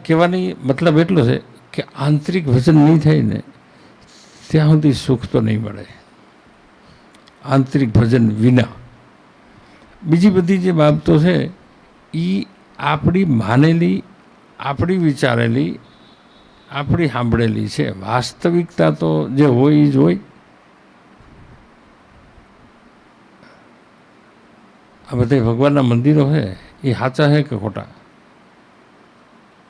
કહેવાની મતલબ એટલો છે કે આંતરિક ભજન નહીં થાય ને ત્યાં સુધી સુખ તો નહીં મળે, આંતરિક ભજન વિના. બીજી બધી જે બાબતો છે એ આપણી માનેલી, આપણી વિચારેલી, આપણી સાંભળેલી છે. વાસ્તવિકતા તો જે હોય એ જ હોય. આ બધા ભગવાનના મંદિરો છે એ સાચા છે કે ખોટા?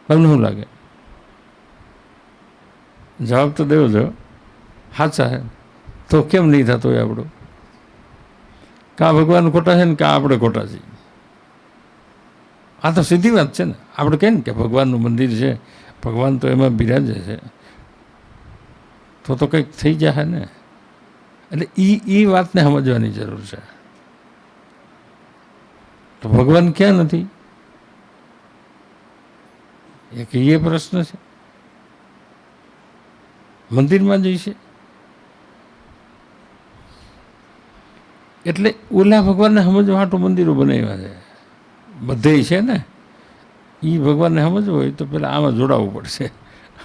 તમને શું લાગે? જવાબ તો દેવો જો સાચા છે. તો કેમ નહીં થતો હોય આપણું? કાં ભગવાન ખોટા છે ને કાં આપણે ખોટા છીએ. આ તો સીધી વાત છે ને. આપણે કહીએ ને કે ભગવાનનું મંદિર છે, ભગવાન તો એમાં બિરાજે છે, તો કંઈક થઈ જાય ને. એટલે એ વાતને સમજવાની જરૂર છે. તો ભગવાન ક્યાં નથી? એક એ પ્રશ્ન છે. મંદિરમાં જઈશે એટલે ઓલા ભગવાનને સમજવા હાટું મંદિરો બનાવ્યા છે બધે છે ને. એ ભગવાનને સમજવું હોય તો પેલા આમાં જોડાવવું પડશે.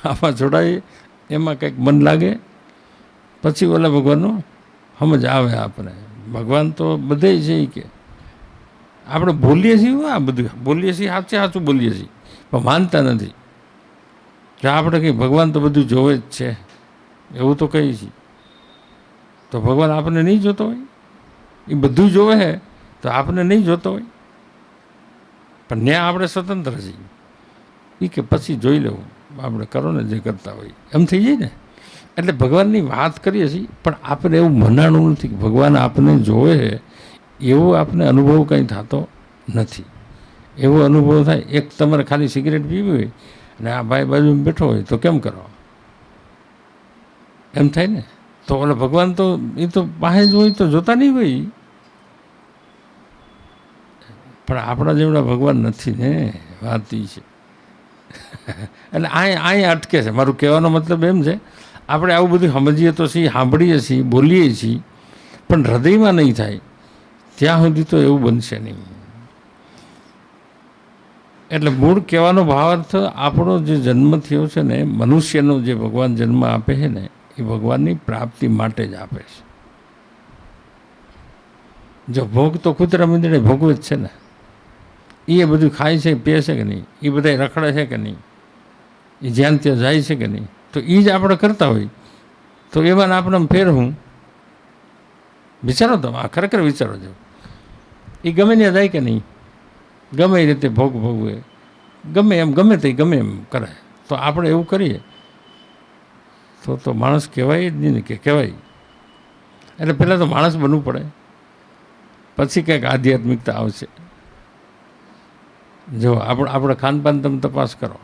આમાં જોડાય એમાં કંઈક મન લાગે પછી ઓલા ભગવાનનું સમજ આવે આપણે. ભગવાન તો બધે છે એ કે આપણે બોલીએ છીએ, આ બધું બોલીએ છીએ, સાચું બોલીએ છીએ, પણ માનતા નથી. કે આપણે કંઈ ભગવાન તો બધું જોવે જ છે એવું તો કહીએ છીએ. તો ભગવાન આપણને નહીં જોતો હોય? એ બધું જોવે છે તો આપણને નહીં જોતો હોય? પણ ન્યા આપણે સ્વતંત્ર છીએ. એ કે પછી જોઈ લેવું, આપણે કરો ને જે કરતા હોય એમ થઈ જાય ને. એટલે ભગવાનની વાત કરીએ છીએ પણ આપણે એવું મનાણું નથી કે ભગવાન આપણને જોવે છે. એવો આપણે અનુભવ કંઈ થતો નથી. એવો અનુભવ થાય એક તમારે ખાલી સિગરેટ પીવી હોય અને આ ભાઈ બાજુમાં બેઠો હોય તો કેમ કરો? એમ થાય ને. તો ઓલે ભગવાન તો એ તો પાસે જ હોય તો જોતા નહીં હોય. પણ આપણા જેવડા ભગવાન નથી ને, વાત એ છે. એટલે અહીંયા અટકે છે. મારું કહેવાનો મતલબ એમ છે, આપણે આવું બધું સમજીએ તો છીએ, સાંભળીએ છીએ, બોલીએ છીએ, પણ હૃદયમાં નહીં થાય ત્યાં સુધી તો એવું બનશે નહીં. એટલે મૂળ કહેવાનો ભાવાર્થ આપણો જે જન્મ થયો છે ને, મનુષ્યનો જે ભગવાન જન્મ આપે છે ને, એ ભગવાનની પ્રાપ્તિ માટે જ આપે છે. જો ભોગ તો કૂતરા મીંદડે ભોગવે જ છે ને. એ બધું ખાય છે, પીએ છે કે નહીં? એ બધા રખડે છે કે નહીં? એ જ્યાં ત્યાં જાય છે કે નહીં? તો એ જ આપણે કરતા હોય તો એમાં આપણે ફેર હું વિચારો. તો આ ખરેખર વિચારો છો. એ ગમે ત્યાં જાય કે નહીં? ગમે એ રીતે ભોગ ભોગવે, ગમે એમ, ગમે તે ગમે એમ કરે. તો આપણે એવું કરીએ તો માણસ કહેવાય જ નહીં ને. કે કહેવાય એટલે પહેલાં તો માણસ બનવું પડે, પછી કંઈક આધ્યાત્મિકતા આવશે. જો આપણે ખાનપાન તમે તપાસ કરો,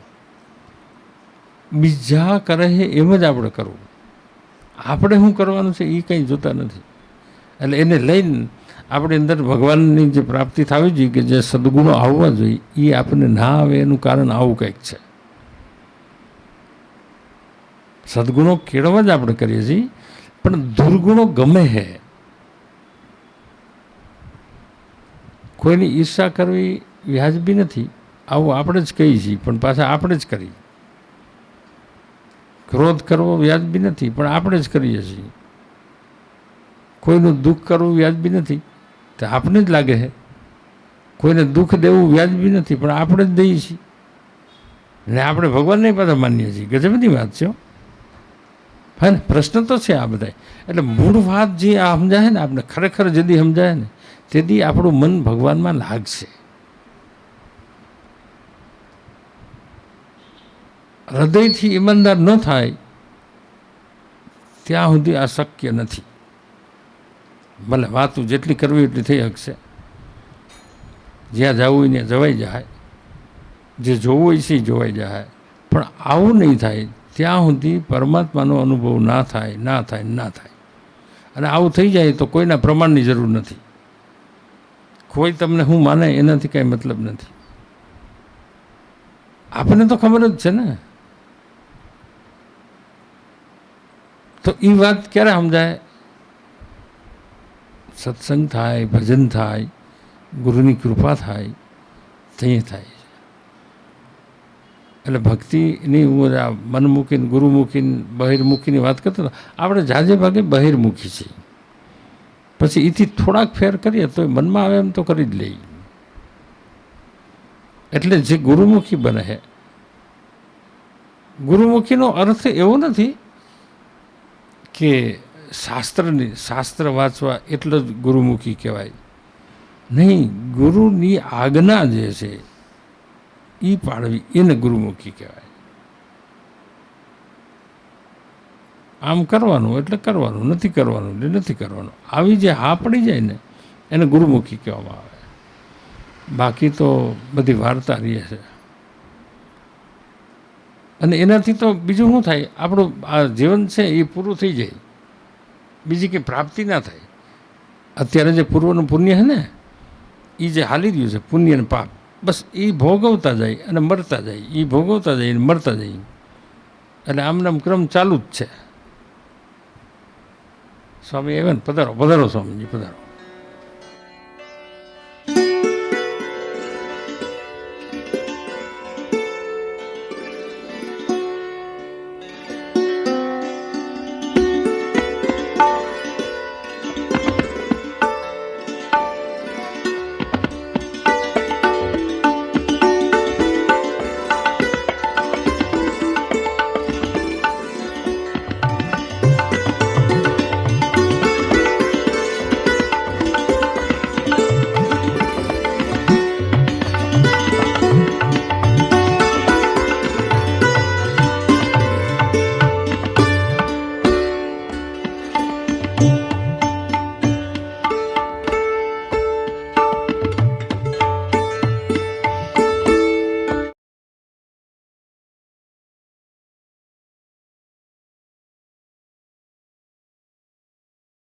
બીજા કરે છે એમ જ આપણે કરવું. આપણે શું કરવાનું છે એ કંઈ જોતા નથી. એટલે એને લઈને આપણી અંદર ભગવાનની જે પ્રાપ્તિ થવી જોઈએ, કે જે સદગુણો આવવા જોઈએ, એ આપણને ના આવે એનું કારણ આવું કંઈક છે. સદગુણો કેળવવા જ આપણે કરીએ છીએ, પણ દુર્ગુણો ગમે છે. કોઈની ઈર્ષા કરવી વ્યાજબી નથી, આવું આપણે જ કહીએ છીએ, પણ પાછા આપણે જ કરીએ. ક્રોધ કરવો વ્યાજબી નથી, પણ આપણે જ કરીએ છીએ. કોઈનું દુઃખ કરવું વ્યાજબી નથી, તો આપણે જ લાગે છે. કોઈને દુઃખ દેવું વ્યાજબી નથી, પણ આપણે જ દઈએ છીએ. ને આપણે ભગવાનને પાછા માનીએ છીએ. ગજબની વાત છે. હા ને, પ્રશ્ન તો છે આ બધા. એટલે મૂળ વાત જે આ સમજાય ને, આપણે ખરેખર જેથી સમજાય ને તેથી આપણું મન ભગવાનમાં લાગશે. હૃદયથી ઈમાનદાર ન થાય ત્યાં સુધી આ શક્ય નથી. ભલે વાતું જેટલી કરવી એટલી થઈ શકશે, જ્યાં જવું હોય ત્યાં જવાઈ જાય, જે જોવું હોય છે એ જોવાઈ જાય, પણ આવું નહીં થાય ત્યાં સુધી પરમાત્માનો અનુભવ ના થાય, ના થાય, ના થાય. અને આવું થઈ જાય તો કોઈના પ્રમાણની જરૂર નથી. કોઈ તમને હું માને એનાથી કાંઈ મતલબ નથી. આપણને તો ખબર જ છે ને. તો એ વાત ક્યારે સમજાય? સત્સંગ થાય, ભજન થાય, ગુરુની કૃપા થાય, તે થાય. એટલે ભક્તિની હું આ મનમુખી ગુરુમુખી બહિર્મુખીની વાત કરતો હતો. આપણે જાજે ભાગે બહિર્મુખી છીએ, પછી એથી થોડાક ફેર કરીએ તો મનમાં આવે એમ તો કરી જ લઈએ. એટલે જે ગુરુમુખી બને છે, ગુરુમુખીનો અર્થ એવો નથી કે શાસ્ત્ર વાંચવા એટલો જ ગુરુમુખી કહેવાય. નહીં, ગુરુની આજ્ઞા જે છે એ પાડવી એને ગુરુમુખી કહેવાય. આમ કરવાનું એટલે કરવાનું, નથી કરવાનું એટલે નથી કરવાનું, આવી જે હા પડી જાય ને એને ગુરુમુખી કહેવામાં આવે. બાકી તો બધી વાર્તા રહે છે. અને એનાથી તો બીજું શું થાય, આપણું આ જીવન છે એ પૂરું થઈ જાય, બીજી કંઈ પ્રાપ્તિ ના થાય. અત્યારે જે પૂર્વનું પુણ્ય છે ને એ જે હાલી રહ્યું છે, પુણ્ય અને પાપ, બસ એ ભોગવતા જાય અને મરતા જાય, એ ભોગવતા જાય અને મરતા જાય. એટલે આમનામ ક્રમ ચાલુ જ છે. સ્વામી આવ્યા ને, પધારો પધારો સ્વામીજી પધારો.